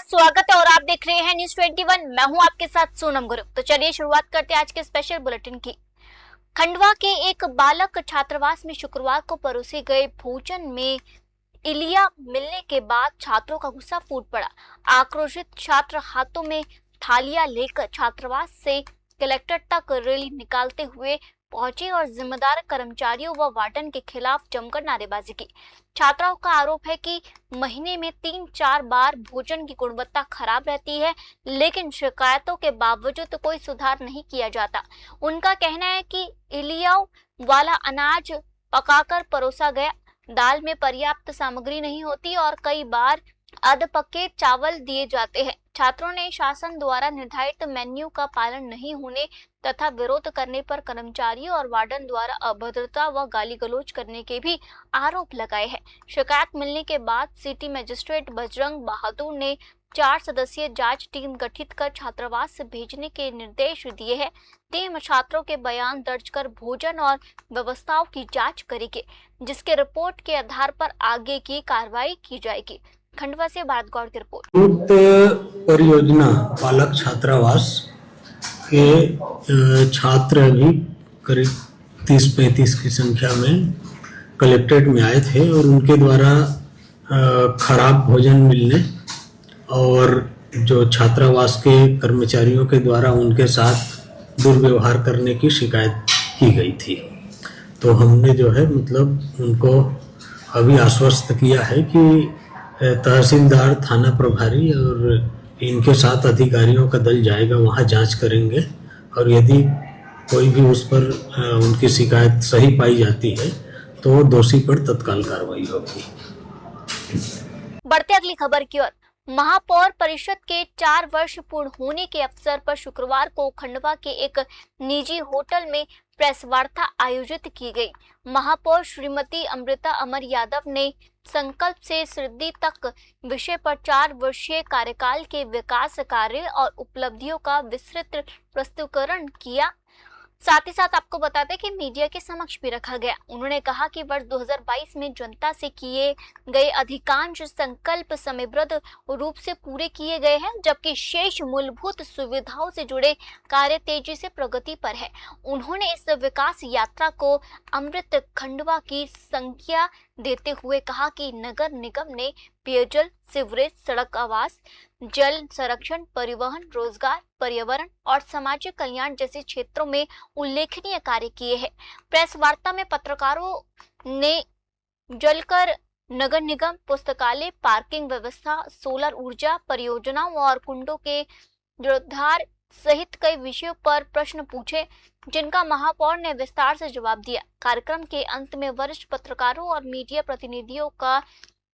स्वागत है और आप देख रहे हैं न्यूज 21। मैं हूं आपके साथ सोनम गुरु। तो चलिए शुरुआत करते हैं आज के स्पेशल बुलेटिन की। खंडवा के एक बालक छात्रावास में शुक्रवार को परोसे गए भोजन में इलिया मिलने के बाद छात्रों का गुस्सा फूट पड़ा। आक्रोशित छात्र हाथों में थालियां लेकर छात्रावास से कलेक्टर तक रैली निकालते हुए पहुंचे और जिम्मेदार कर्मचारियों व वार्डन के खिलाफ जमकर नारेबाजी की। छात्राओं का आरोप है कि महीने में 3-4 बार भोजन की गुणवत्ता खराब रहती है, लेकिन शिकायतों के बावजूद कोई सुधार नहीं किया जाता। उनका कहना है कि इलियाओं वाला अनाज पकाकर परोसा गया, दाल में पर्याप्त सामग्री नहीं होती और कई बार अध पके चावल दिए जाते हैं। छात्रों ने शासन द्वारा निर्धारित मेन्यू का पालन नहीं होने तथा विरोध करने पर कर्मचारियों और वार्डन द्वारा अभद्रता व गाली गलौज करने के भी आरोप लगाए हैं। शिकायत मिलने के बाद सिटी मजिस्ट्रेट बजरंग बहादुर ने 4 सदस्यीय जांच टीम गठित कर छात्रावास से भेजने के निर्देश दिए हैं। टीम छात्रों के बयान दर्ज कर भोजन और व्यवस्थाओं की जांच करेगी, जिसके रिपोर्ट के आधार पर आगे की कार्रवाई की जाएगी। खंडवा से भारत गौड़ की रिपोर्ट। परियोजना बालक छात्रावास के छात्र अभी करीब 30-35 की संख्या में कलेक्ट्रेट में आए थे और उनके द्वारा खराब भोजन मिलने और जो छात्रावास के कर्मचारियों के द्वारा उनके साथ दुर्व्यवहार करने की शिकायत की गई थी। तो हमने जो है उनको अभी आश्वस्त किया है कि तहसीलदार, थाना प्रभारी और इनके साथ अधिकारियों का दल जाएगा, वहां जांच करेंगे और यदि कोई भी उस पर उनकी शिकायत सही पाई जाती है तो दोषी पर तत्काल कार्रवाई होगी। बढ़ते अगली खबर की ओर। महापौर परिषद के 4 वर्ष पूर्ण होने के अवसर पर शुक्रवार को खंडवा के एक निजी होटल में प्रेस वार्ता आयोजित की गई। महापौर श्रीमती अमृता अमर यादव ने संकल्प से सिद्धि तक विषय पर 4 वर्षीय कार्यकाल के विकास कार्य और उपलब्धियों का विस्तृत प्रस्तुतिकरण किया। साथ ही साथ आपको बता दें कि मीडिया के समक्ष भी रखा गया। उन्होंने कहा कि वर्ष 2022 में जनता से किए गए अधिकांश संकल्प समयबद्ध रूप से पूरे किए गए हैं, जबकि शेष मूलभूत सुविधाओं से जुड़े कार्य तेजी से प्रगति पर है। उन्होंने इस विकास यात्रा को अमृत खंडवा की संख्या देते हुए कहा कि नगर निगम ने पेयजल, सीवरेज, सड़क, आवास, जल संरक्षण, परिवहन, रोजगार, पर्यावरण और सामाजिक कल्याण जैसे क्षेत्रों में उल्लेखनीय कार्य किए हैं। प्रेस वार्ता में पत्रकारों ने जलकर नगर निगम, पुस्तकालय, पार्किंग व्यवस्था, सोलर ऊर्जा परियोजनाओं और कुंडों के जीर्णोद्धार सहित कई विषयों पर प्रश्न पूछे, जिनका महापौर ने विस्तार से जवाब दिया। कार्यक्रम के अंत में वरिष्ठ पत्रकारों और मीडिया प्रतिनिधियों का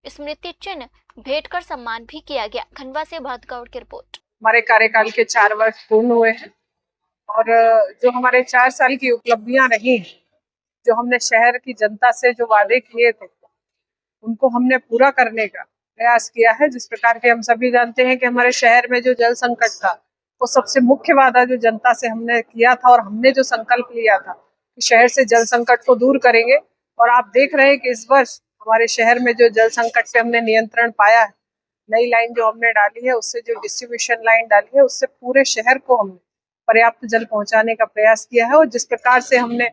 स्मृति चिन्ह भेंट कर सम्मान भी किया गया। खंडवा से भारत गौड़ की रिपोर्ट। हमारे कार्यकाल के 4 वर्ष पूर्ण हुए हैं और जो हमारे 4 साल की उपलब्धियां रही, जो हमने शहर की जनता से जो वादे किए थे, उनको हमने पूरा करने का प्रयास किया है। जिस प्रकार के हम सभी जानते हैं कि हमारे शहर में जो जल संकट था, वो सबसे मुख्य वादा जो जनता से हमने किया था और हमने जो संकल्प लिया था कि शहर से जल संकट को दूर करेंगे। और आप देख रहे हैं कि इस वर्ष हमारे शहर में जो जल संकट पे हमने नियंत्रण पाया है, नई लाइन जो हमने डाली है, उससे जो डिस्ट्रीब्यूशन लाइन डाली है, उससे पूरे शहर को हमने पर्याप्त जल पहुंचाने का प्रयास किया है। और जिस प्रकार से हमने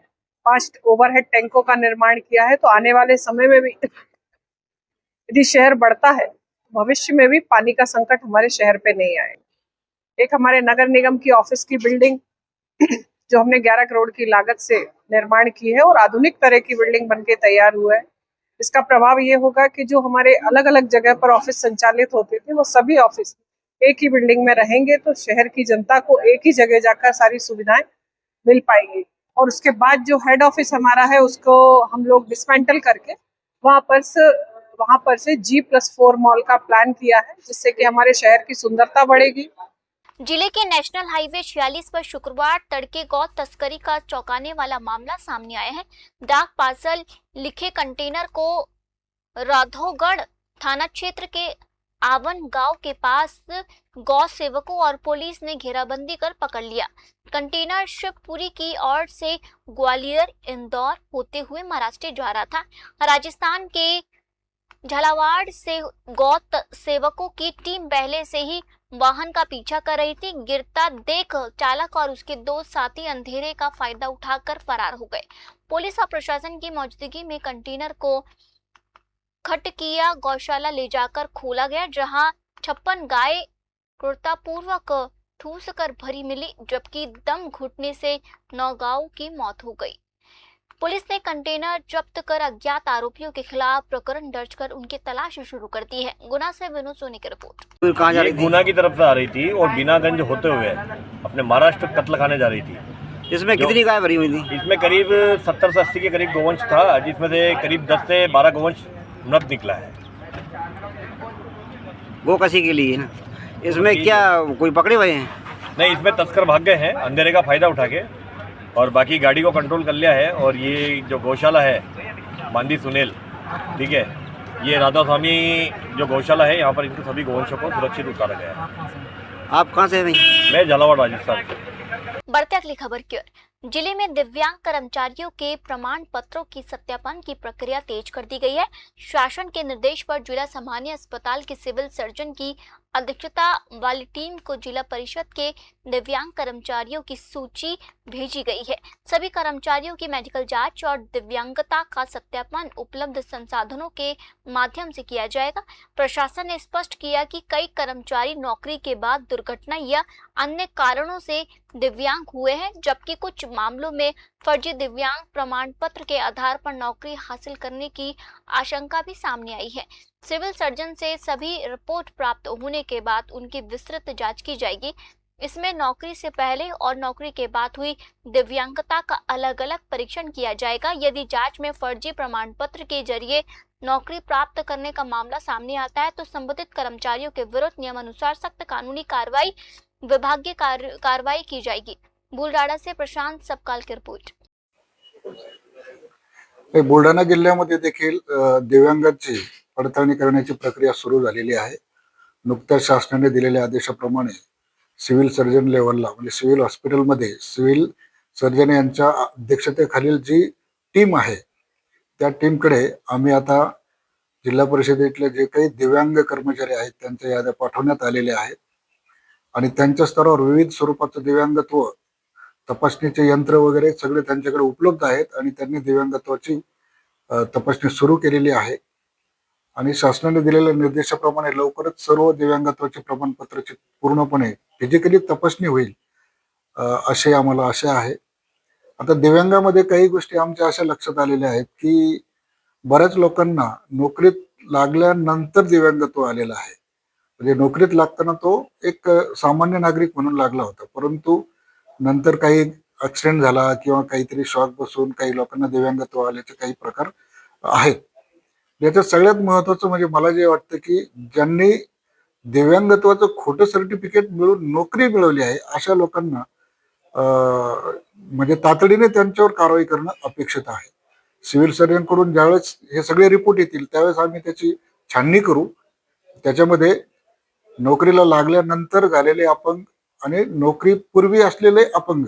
5 ओवरहेड टैंकों का निर्माण किया है, तो आने वाले समय में भी यदि शहर बढ़ता है, भविष्य में भी पानी का संकट हमारे शहर पे नहीं आएगा। एक हमारे नगर निगम की ऑफिस की बिल्डिंग जो हमने 11 करोड़ की लागत से निर्माण की है और आधुनिक तरह की बिल्डिंग बनके तैयार हुआ है। इसका प्रभाव ये होगा कि जो हमारे अलग अलग जगह पर ऑफिस संचालित होते थे, वो सभी ऑफिस एक ही बिल्डिंग में रहेंगे, तो शहर की जनता को एक ही जगह जाकर सारी सुविधाएं मिल पाएंगी। और उसके बाद जो हेड ऑफिस हमारा है, उसको हम लोग डिसमेंटल करके वहां पर से G+4 मॉल का प्लान किया है, जिससे कि हमारे शहर की सुंदरता बढ़ेगी। जिले के नेशनल हाईवे 46 पर शुक्रवार तड़के गौ तस्करी का चौंकाने वाला मामला सामने आया है। डाक पार्सल लिखे कंटेनर को राधोगढ़ थाना क्षेत्र के आवन गांव के पास गौ सेवकों और पुलिस ने घेराबंदी कर पकड़ लिया। कंटेनर शिवपुरी की ओर से ग्वालियर, इंदौर होते हुए महाराष्ट्र जा रहा था। राजस्थान के झालावाड़ से गौ सेवकों की टीम पहले से ही वाहन का पीछा कर रही थी। गिरता देख चालक और उसके दो साथी अंधेरे का फायदा उठाकर फरार हो गए। पुलिस और प्रशासन की मौजूदगी में कंटेनर को खटकिया गौशाला ले जाकर खोला गया, जहां 56 गाय क्रूरतापूर्वक ठूस कर भरी मिली, जबकि दम घुटने से 9 गायों की मौत हो गई। पुलिस ने कंटेनर जब्त कर अज्ञात आरोपियों के खिलाफ प्रकरण दर्ज कर उनकी तलाश शुरू कर दी है। गुना से विनोद सोनी की रिपोर्ट। कहाँ जा रही ये थी? गुना की तरफ से आ रही थी और बीनागंज होते हुए अपने महाराष्ट्र कत्ल खाने जा रही थी। इसमें कितनी गाय भरी हुई थी? इसमें करीब 70 से 80 के करीब गोवंश था, जिसमें से करीब 10 से 12 गोवंश मृत निकला है। वो कसी के लिए ना? इसमें क्या कोई पकड़े हुए हैं? नहीं, इसमें तस्कर भाग गए हैं अंधेरे का फायदा उठा के, और बाकी गाड़ी को कंट्रोल कर लिया है। और ये जो गौशाला है मांदी सुनेल, ठीक है, ये राधा स्वामी जो गौशाला है, यहाँ पर इनके सभी गोवंशों को सुरक्षित उतारा गया है। आप कहाँ से हैं भाई? मैं झालावाड़ राजस्थान से। बढ़ते अगली खबर की ओर। जिले में दिव्यांग कर्मचारियों के प्रमाण पत्रों की सत्यापन की प्रक्रिया तेज कर दी गई है। शासन के निर्देश पर जिला सामान्य अस्पताल के सिविल सर्जन की अध्यक्षता वाली टीम को जिला परिषद के दिव्यांग कर्मचारियों की सूची भेजी गई है। सभी कर्मचारियों की मेडिकल जांच और दिव्यांगता का सत्यापन उपलब्ध संसाधनों के माध्यम से किया जाएगा। प्रशासन ने स्पष्ट किया कि कई कर्मचारी नौकरी के बाद दुर्घटना या अन्य कारणों से दिव्यांग हुए हैं, जबकि कुछ मामलों में फर्जी दिव्यांग प्रमाण पत्र के आधार पर नौकरी हासिल करने की आशंका भी सामने आई है। सिविल सर्जन से सभी रिपोर्ट प्राप्त होने के बाद उनकी विस्तृत जांच की जाएगी। इसमें नौकरी से पहले और नौकरी के बाद हुई दिव्यांगता का अलग अलग परीक्षण किया जाएगा। यदि जांच में फर्जी प्रमाण पत्र के जरिए नौकरी प्राप्त करने का मामला सामने आता है तो संबंधित कर्मचारियों के विरुद्ध नियमानुसार सख्त कानूनी कार्रवाई विभागीय कार्रवाई की जाएगी। बुलढाणा से प्रशांत सबकाल की रिपोर्ट। बुलढाणा जिल्ह्यामध्ये देखील दिव्यांगांची पडताळणी करण्याची प्रक्रिया सुरू झालेली आहे। नुकत्याच शासनाने दिलेल्या आदेशाप्रमाणे सिव्हिल सर्जन लेवलला म्हणजे सिव्हिल हॉस्पिटलमध्ये सिव्हिल सर्जन यांच्या अध्यक्षतेखालील जी टीम आहे त्या टीमकडे आम्ही आता जिल्हा परिषदेतले जे काही दिव्यांग कर्मचारी आहेत त्यांच्या याद्या पाठवण्यात आलेल्या आहेत आणि त्यांच्या स्तरावर विविध स्वरूपाचं दिव्यांगत्व तपासणीचे यंत्र वगैरे सगळे त्यांच्याकडे उपलब्ध आहेत आणि त्यांनी दिव्यांगत्वाची तपासणी सुरू केलेली आहे आणि शासनाने दिलेल्या निर्देशाप्रमाणे लवकरच सर्व दिव्यांगत्वाचे प्रमाणपत्राची पूर्णपणे फिजिकली तपासणी होईल असे आम्हाला आशा आहे। आता दिव्यांगामध्ये काही गोष्टी आमच्या अशा लक्षात आलेल्या आहेत की बऱ्याच लोकांना नोकरीत लागल्यानंतर दिव्यांगत्व आलेलं आहे। म्हणजे नोकरीत लागताना तो एक सामान्य नागरिक म्हणून लागला होता, परंतु नंतर काही ऍक्सिडेंट झाला किंवा काहीतरी शॉक बसून काही लोकांना दिव्यांगत्व आल्याचे काही प्रकार आहेत। याच्यात सगळ्यात महत्त्वाचं म्हणजे मला जे वाटतं की ज्यांनी दिव्यांगत्वाचं खोटं सर्टिफिकेट मिळवून नोकरी मिळवली आहे अशा लोकांना म्हणजे तातडीने त्यांच्यावर कारवाई करणं अपेक्षित आहे। सिव्हिल सर्जनकडून ज्यावेळेस हे सगळे रिपोर्ट येतील त्यावेळेस आम्ही त्याची छाननी करू। त्याच्यामध्ये नोकरीला लागल्यानंतर झालेले अपंग आणि नोकरीपूर्वी असलेले अपंग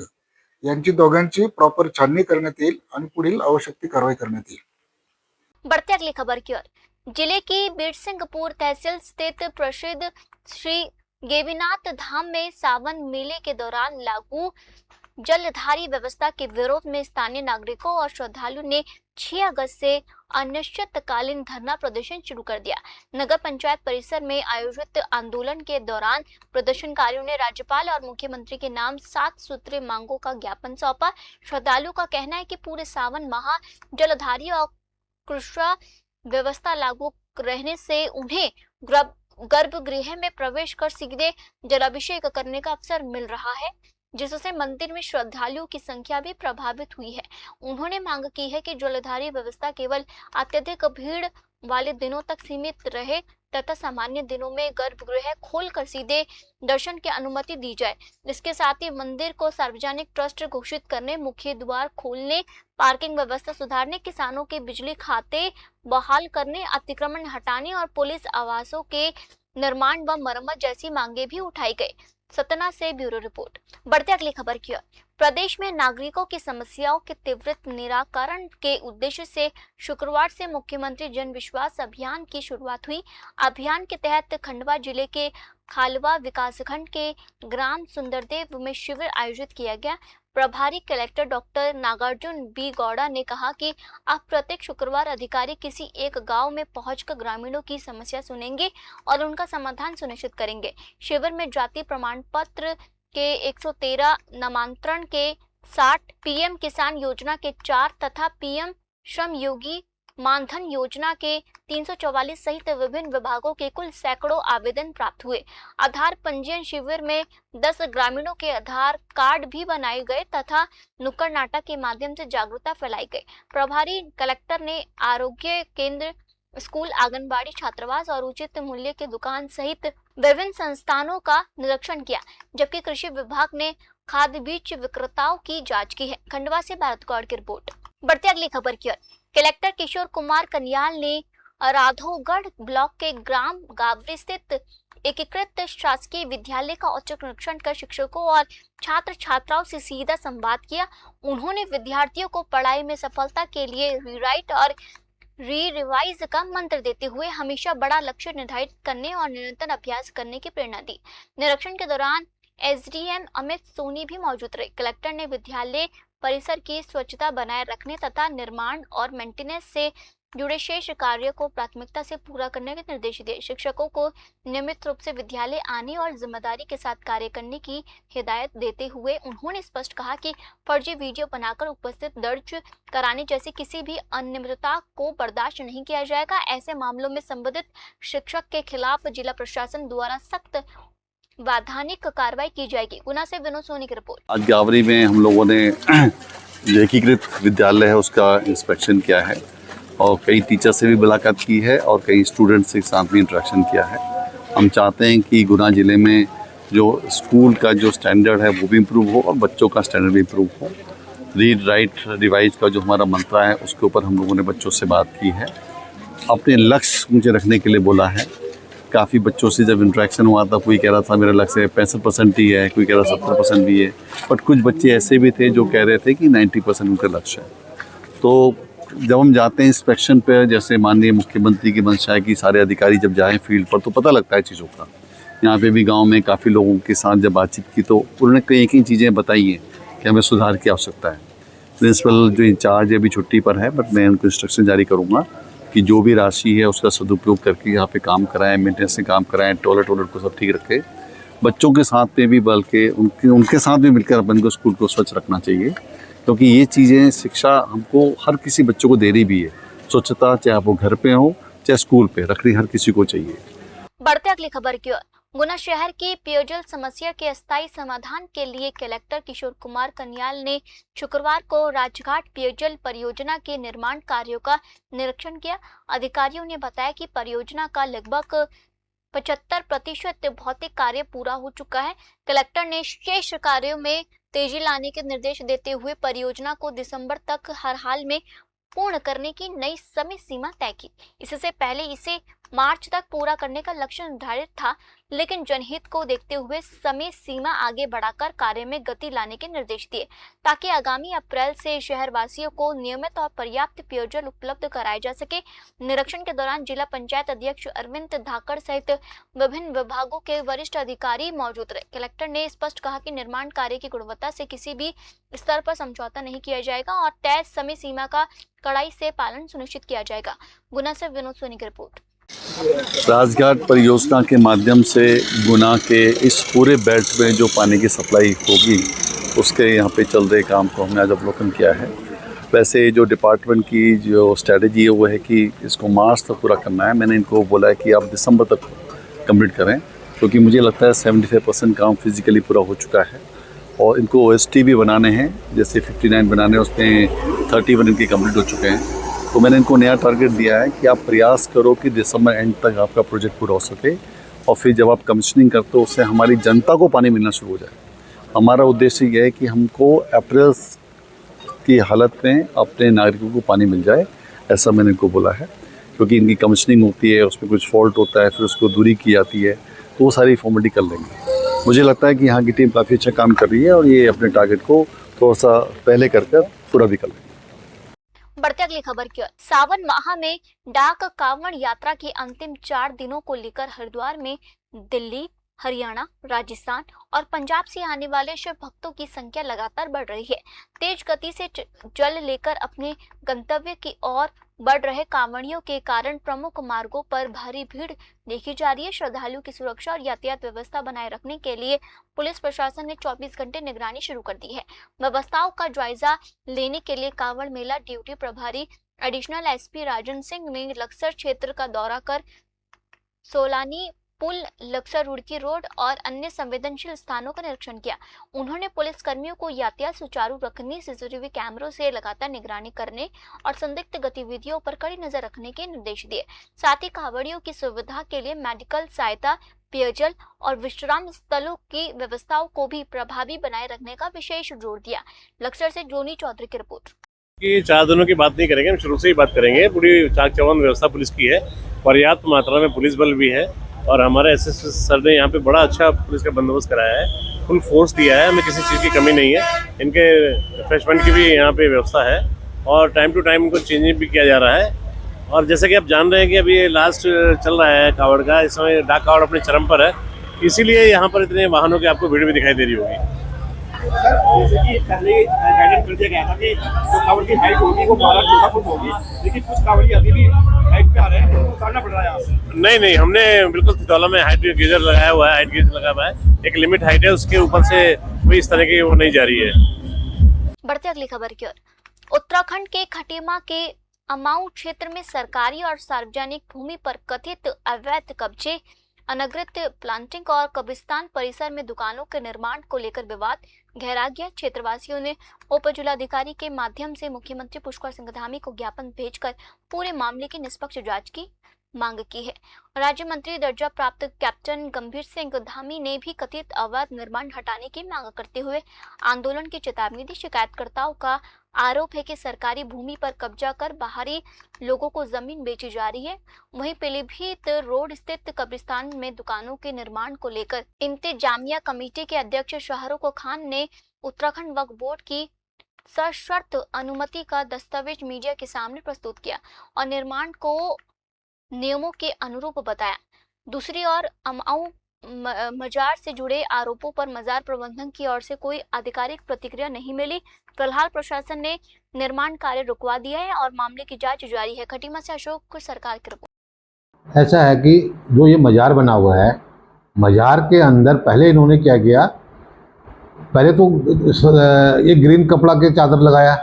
यांची दोघांची प्रॉपर छाननी करण्यात येईल आणि पुढील आवश्यक ती कारवाई करण्यात येईल। बढ़ते अगली खबर की ओर। जिले की बीरसिंहपुर तहसील स्थित प्रसिद्ध श्री गेवीनाथ धाम में सावन मेले के दौरान लागू जलधारी व्यवस्था के विरोध में स्थानीय नागरिकों और श्रद्धालुओं ने 6 अगस्त से अनिश्चितकालीन धरना प्रदर्शन शुरू कर दिया। नगर पंचायत परिसर में आयोजित आंदोलन के दौरान प्रदर्शनकारियों ने राज्यपाल और मुख्यमंत्री के नाम 7 सूत्रीय मांगों का ज्ञापन सौंपा। श्रद्धालुओं का कहना है कि पूरे सावन माह जलधारी और कृष्णा व्यवस्था लागू रहने से उन्हें गर्भगृह में प्रवेश कर सीधे जलाभिषेक करने का अवसर मिल रहा है, जिससे मंदिर में श्रद्धालुओं की संख्या भी प्रभावित हुई है। उन्होंने मांग की है कि जलधारी व्यवस्था केवल अत्यधिक भीड़ वाले दिनों तक सीमित रहे तथा सामान्य दिनों में गर्भगृह खोलकर सीधे दर्शन की अनुमति दी जाए। इसके साथ ही मंदिर को सार्वजनिक ट्रस्ट घोषित करने, मुख्य द्वार खोलने, पार्किंग व्यवस्था सुधारने, किसानों के बिजली खाते बहाल करने, अतिक्रमण हटाने और पुलिस आवासों के निर्माण व मरम्मत जैसी मांगे भी उठाई गई। सतना से ब्यूरो रिपोर्ट। बढ़ते अगली खबर की ओर। प्रदेश में नागरिकों की समस्याओं के त्वरित निराकरण के उद्देश्य से शुक्रवार से मुख्यमंत्री जन विश्वास अभियान की शुरुआत हुई। अभियान के तहत खंडवा जिले के खालवा विकासखंड के ग्राम सुंदरदेव में शिविर आयोजित किया गया। प्रभारी collector doctor Nagarjuna B Gowda ने कहा कि अब प्रत्येक शुक्रवार अधिकारी किसी एक गांव में पहुंचकर ग्रामीणों की समस्या सुनेंगे और उनका समाधान सुनिश्चित करेंगे। शिविर में जाति प्रमाण पत्र के 113 नामांतरण के 60, पीएम किसान योजना के 4 तथा पीएम श्रम योगी मानधन योजना के 344 सहित विभिन्न विभागों के कुल सैकड़ों आवेदन प्राप्त हुए। आधार पंजीयन शिविर में 10 ग्रामीणों के आधार कार्ड भी बनाए गए तथा नुक्कड़ नाटक के माध्यम से जागरूकता फैलाई गई। प्रभारी कलेक्टर ने आरोग्य केंद्र, स्कूल, आंगनबाड़ी, छात्रावास और उचित मूल्य की दुकान सहित विभिन्न संस्थानों का निरीक्षण किया, जबकि कृषि विभाग ने खाद्य बीज विक्रेताओं की जांच की है। खंडवा से भारत गौड़ की रिपोर्ट। बढ़ते अगली खबर की ओर। कलेक्टर किशोर कुमार कन्याल ने राधोगढ़ ब्लॉक के ग्राम गावरी स्थित एकीकृत शासकीय विद्यालय का औचक निरीक्षण कर शिक्षकों और छात्र छात्राओं से सीधा संवाद किया। उन्होंने विद्यार्थियों को पढ़ाई में सफलता के लिए रीराइट और रिवाइज का मंत्र देते हुए हमेशा बड़ा लक्ष्य निर्धारित करने और निरंतर अभ्यास करने की प्रेरणा दी। निरीक्षण के दौरान एसडीएम अमित सोनी भी मौजूद रहे। कलेक्टर ने विद्यालय परिसर की स्वच्छता बनाए रखने तथा निर्माण और मेंटेनेंस से जुड़े शेष कार्यों को प्राथमिकता से पूरा करने के निर्देश दिए। शिक्षकों को नियमित रूप से विद्यालय आने और जिम्मेदारी के साथ कार्य करने की हिदायत देते हुए उन्होंने स्पष्ट कहा कि फर्जी वीडियो बनाकर उपस्थित दर्ज कराने जैसी किसी भी अनियमितता को बर्दाश्त नहीं किया जाएगा। ऐसे मामलों में संबंधित शिक्षक के खिलाफ जिला प्रशासन द्वारा सख्त वैधानिक कार्रवाई की जाएगी। गुना से विनोद सोनी की रिपोर्ट। आज गावरी में हम लोगों ने जो एकीकृत विद्यालय है उसका इंस्पेक्शन किया है और कई टीचर से भी मुलाकात की है और कई स्टूडेंट्स के साथ भी इंटरेक्शन किया है। हम चाहते हैं कि गुना ज़िले में जो स्कूल का जो स्टैंडर्ड है वो भी इम्प्रूव हो और बच्चों का स्टैंडर्ड भी इम्प्रूव हो। रीड राइट रिवाइज का जो हमारा मंत्र है उसके ऊपर हम लोगों ने बच्चों से बात की है, अपने लक्ष्य मुझे रखने के लिए बोला है। काफ़ी बच्चों से जब इंटरेक्शन हुआ था कोई कह रहा था मेरा लक्ष्य 65% ही है, कोई कह रहा 70% भी है, बट कुछ बच्चे ऐसे भी थे जो कह रहे थे कि 90% उनका लक्ष्य है। तो जब हम जाते हैं इंस्पेक्शन पे, जैसे माननीय मुख्यमंत्री की मंशा है कि सारे अधिकारी जब जाएं फील्ड पर तो पता लगता है चीज़ों का। यहाँ पे भी गांव में काफ़ी लोगों के साथ जब बातचीत की तो उन्होंने कई चीज़ें बताई हैं कि हमें सुधार की आवश्यकता है। प्रिंसिपल जो इंचार्ज है अभी छुट्टी पर है, बट मैं उनको इंस्ट्रक्शन जारी करूँगा कि जो भी राशि है उसका सदुपयोग करके यहाँ पे काम कराएं, मेंटेनेंस से काम कराएं, टॉयलेट को सब ठीक रखें। बच्चों के साथ में भी बल्कि उनके साथ भी मिलकर अपन को स्कूल को स्वच्छ रखना चाहिए, क्योंकि ये चीज़ें शिक्षा हमको हर किसी बच्चों को देनी भी है। स्वच्छता चाहे वो घर पे हो चाहे स्कूल पे, रखनी हर किसी को चाहिए। बढ़ते अगली खबर की ओर। गुना शहर की पेयजल समस्या के अस्थायी समाधान के लिए कलेक्टर किशोर कुमार कन्याल ने शुक्रवार को राजघाट पेयजल परियोजना के निर्माण कार्यों का निरीक्षण किया। अधिकारियों ने बताया कि परियोजना का लगभग 75% भौतिक कार्य पूरा हो चुका है। कलेक्टर ने शेष कार्यों में तेजी लाने के निर्देश देते हुए परियोजना को दिसंबर तक हर हाल में पूर्ण करने की नई समय सीमा तय की। इससे पहले इसे मार्च तक पूरा करने का लक्ष्य निर्धारित था, लेकिन जनहित को देखते हुए समय सीमा आगे बढ़ाकर कार्य में गति लाने के निर्देश दिए, ताकि आगामी अप्रैल से शहरवासियों को नियमित और पर्याप्त पेयजल उपलब्ध कराया जा सके। निरीक्षण के दौरान जिला पंचायत अध्यक्ष अरविंद धाकड़ सहित विभिन्न विभागों के वरिष्ठ अधिकारी मौजूद रहे। कलेक्टर ने स्पष्ट कहा कि निर्माण कार्य की गुणवत्ता से किसी भी स्तर पर समझौता नहीं किया जाएगा और तय समय सीमा का कड़ाई से पालन सुनिश्चित किया जाएगा। गुना से विनोद सोनी की रिपोर्ट। राजघाट परियोजना के माध्यम से गुना के इस पूरे बेल्ट में जो पानी की सप्लाई होगी उसके यहाँ पे चल रहे काम को हमने आज अवलोकन किया है। वैसे जो डिपार्टमेंट की जो स्ट्रेटजी है वो है कि इसको मार्च तक पूरा करना है। मैंने इनको बोला है कि आप दिसंबर तक कंप्लीट करें, क्योंकि मुझे लगता है 75% काम फिजिकली पूरा हो चुका है और इनको OST भी बनाने हैं। जैसे 59 बनाने उसमें 31 इनके कंप्लीट हो चुके हैं। तो मैंने इनको नया टारगेट दिया है कि आप प्रयास करो कि दिसंबर एंड तक आपका प्रोजेक्ट पूरा हो सके और फिर जब आप कमिश्निंग करते हो उससे हमारी जनता को पानी मिलना शुरू हो जाए। हमारा उद्देश्य ये है कि हमको अप्रैल की हालत में अपने नागरिकों को पानी मिल जाए, ऐसा मैंने इनको बोला है। क्योंकि इनकी कमिश्निंग होती है, उसमें कुछ फॉल्ट होता है, फिर उसको दूरी की जाती है, तो वो सारी फॉर्मेलिटी कर लेंगे। मुझे लगता है कि यहाँ की टीम काफ़ी अच्छा काम कर रही है और ये अपने टारगेट को थोड़ा सा पहले कर पूरा भी कर लेंगे। बढ़ते अगली खबर की ओर। सावन माह में डाक कांवड़ यात्रा के अंतिम 4 दिनों को लेकर हरिद्वार में दिल्ली, हरियाणा, राजस्थान और पंजाब से आने वाले शिव भक्तों की संख्या लगातार बढ़ रही है। तेज गति से जल लेकर अपने गंतव्य की ओर बढ़ रहे कांवड़ियों के कारण प्रमुख मार्गों पर भारी भीड़ देखी जा रही है। श्रद्धालुओं की सुरक्षा और यातायात व्यवस्था बनाए रखने के लिए पुलिस प्रशासन ने 24 घंटे निगरानी शुरू कर दी है। व्यवस्थाओं का जायजा लेने के लिए कांवड़ मेला ड्यूटी प्रभारी एडिशनल एसपी राजन सिंह ने लक्सर क्षेत्र का दौरा कर सोलानी पुल, लक्सर रुड़की रोड और अन्य संवेदनशील स्थानों का निरीक्षण किया। उन्होंने पुलिस कर्मियों को यातायात सुचारू रखने, सीसीटीवी कैमरों से लगातार निगरानी करने और संदिग्ध गतिविधियों पर कड़ी नजर रखने के निर्देश दिए। साथ ही कांवड़ियों की सुविधा के लिए मेडिकल सहायता, पेयजल और विश्राम स्थलों की व्यवस्थाओं को भी प्रभावी बनाए रखने का विशेष जोर दिया। लक्सर से जोनी चौधरी की रिपोर्ट। कि 4 दिनों की बात नहीं करेंगे, हम शुरू से ही बात करेंगे। पूरी चाक चौबंद व्यवस्था पुलिस की है, पर्याप्त मात्रा में पुलिस बल भी है और हमारे एसएसपी सर ने यहाँ पे बड़ा अच्छा पुलिस का बंदोबस्त कराया है, फुल फोर्स दिया है, हमें किसी चीज़ की कमी नहीं है। इनके रिफ्रेशमेंट की भी यहाँ पे व्यवस्था है और टाइम टू टाइम इनको चेंजिंग भी किया जा रहा है। और जैसे कि आप जान रहे हैं कि अभी लास्ट चल रहा है कांवड़ का, इस समय डाक कांवड़ अपने चरम पर है, इसीलिए यहाँ पर इतने वाहनों की आपको भीड़ भी दिखाई दे रही होगी। सर, जैसे कि पहले गाइडेंस कर दिया गया था कि जो कांवड़ की हाइट होगी वो 12 फुट होगी, लेकिन कुछ कांवड़ी अभी भी हाइट पे आ रहे हैं, उनको उतारना पड़ रहा है यहाँ से। नहीं, हमने बिल्कुल तितौला में हाइट गेजर लगाया हुआ है, हाइट गेजर लगा हुआ है, एक लिमिट हाइट है, उसके ऊपर से कोई इस तरह की वो नहीं जा रही है। बढ़ते अगली खबर की ओर। उत्तराखंड के खटीमा के अमाऊ क्षेत्र में सरकारी और सार्वजनिक भूमि पर कथित अवैध कब्जे, अनधिकृत प्लांटिंग और कब्रिस्तान परिसर में दुकानों के निर्माण को लेकर विवाद गहरा गया। क्षेत्रवासियों ने उप जिलाधिकारी के माध्यम से मुख्यमंत्री पुष्कर सिंह धामी को ज्ञापन भेजकर पूरे मामले की निष्पक्ष जांच की मांग की है। राज्य मंत्री दर्जा प्राप्त कैप्टन गंभीर सिंह धामी ने भी कथित अवैध निर्माण हटाने की मांग करते हुए आंदोलन की चेतावनी दी। शिकायतकर्ताओं का आरोप है कि सरकारी भूमि पर कब्जा कर बाहरी लोगों को जमीन बेची जा रही है। वहीं पीलीभीत रोड स्थित कब्रिस्तान में दुकानों के निर्माण को लेकर इंतजामिया कमेटी के अध्यक्ष शाहरुख खान ने उत्तराखंड वक्फ बोर्ड की सशर्त अनुमति का दस्तावेज मीडिया के सामने प्रस्तुत किया और निर्माण को नियमों के अनुरूप बताया। दूसरी ओर अमाऊ मजार से जुड़े आरोपों पर मजार प्रबंधन की ओर से कोई आधिकारिक प्रतिक्रिया नहीं मिली। फिलहाल प्रशासन ने निर्माण कार्य रुकवा दिया है और मामले की जांच जारी है। खटीमा से अशोक सरकार की रिपोर्ट। ऐसा है कि जो ये मजार बना हुआ है, मजार के अंदर पहले इन्होंने क्या किया, पहले तो ये ग्रीन कपड़ा के चादर लगाया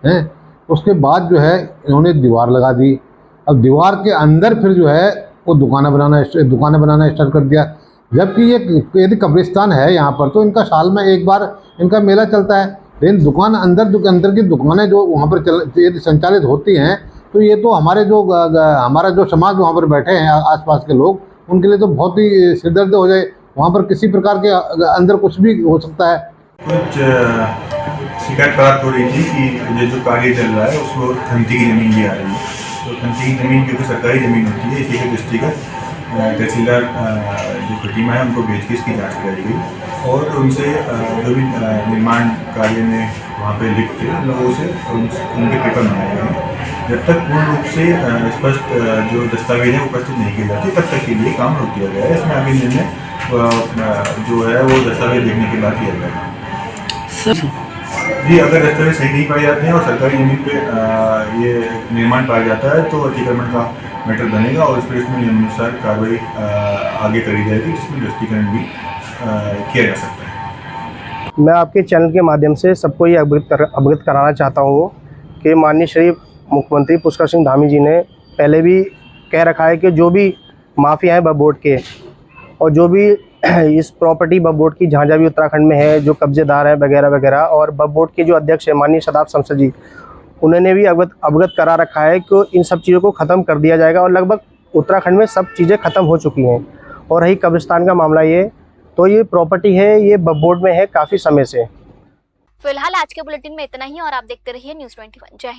है, उसके बाद जो है इन्होंने दीवार लगा दी। अब दीवार के अंदर फिर जो है वो दुकानें बनाना स्टार्ट कर दिया। जबकि ये यदि कब्रिस्तान है यहाँ पर तो इनका साल में एक बार इनका मेला चलता है, लेकिन दुकान अंदर की दुकानें जो वहाँ पर यदि संचालित होती हैं तो ये तो हमारा जो समाज वहाँ पर बैठे हैं आसपास के लोग, उनके लिए तो बहुत ही सिरदर्द हो जाए। वहाँ पर किसी प्रकार के अंदर कुछ भी हो सकता है। कुछ शिकायत प्राप्त हो रही थी कि ये जो कार्य चल रहा है उसमें खंती की ज़मीन भी आ रही है। तो खंती की ज़मीन क्योंकि सरकारी ज़मीन होती है, इसी के दृष्टिगत तहसीलदार जो खटीमा है उनको भेज के इसकी जाँच कराई गई और उनसे जो भी निर्माण कार्य में वहाँ पे लिप्त थे लोगों से उनके पेपर मंगाए गए। जब तक पूर्ण रूप से स्पष्ट जो दस्तावेज है उपस्थित नहीं किए जाते तब तक के लिए काम रोक दिया गया है। इसमें आगे निर्णय जो है वो दस्तावेज देखने के बाद किया जाएगा। जी, अगर दस्तावेज सही नहीं पाए जाते हैं और सरकारी ज़मीन पे ये निर्माण पाया जाता है तो अतिक्रमण का मैटर बनेगा और फिर इसमें नियमानुसार कार्रवाई आगे करी जाएगी, जिसमें दृष्टिकरण भी किया जा सकता है। मैं आपके चैनल के माध्यम से सबको ये अवगत कराना चाहता हूँ कि माननीय श्री मुख्यमंत्री पुष्कर सिंह धामी जी ने पहले भी कह रखा है कि जो भी माफिया हैं वक्फ बोर्ड के और जो भी इस प्रॉपर्टी वक्फ बोर्ड की जहाँ भी उत्तराखंड में है जो कब्जेदार है वगैरह वगैरह, और वक्फ बोर्ड के जो अध्यक्ष है माननीय शदाब शमशद जी, उन्होंने भी अवगत करा रखा है कि इन सब चीज़ों को ख़त्म कर दिया जाएगा और लगभग उत्तराखंड में सब चीज़ें ख़त्म हो चुकी हैं। और रही कब्रिस्तान का मामला, ये प्रॉपर्टी है, ये वक्फ बोर्ड में है काफ़ी समय से। फिलहाल आज के बुलेटिन में इतना ही और आप देखते रहिए न्यूज़ 21। जय हिंद।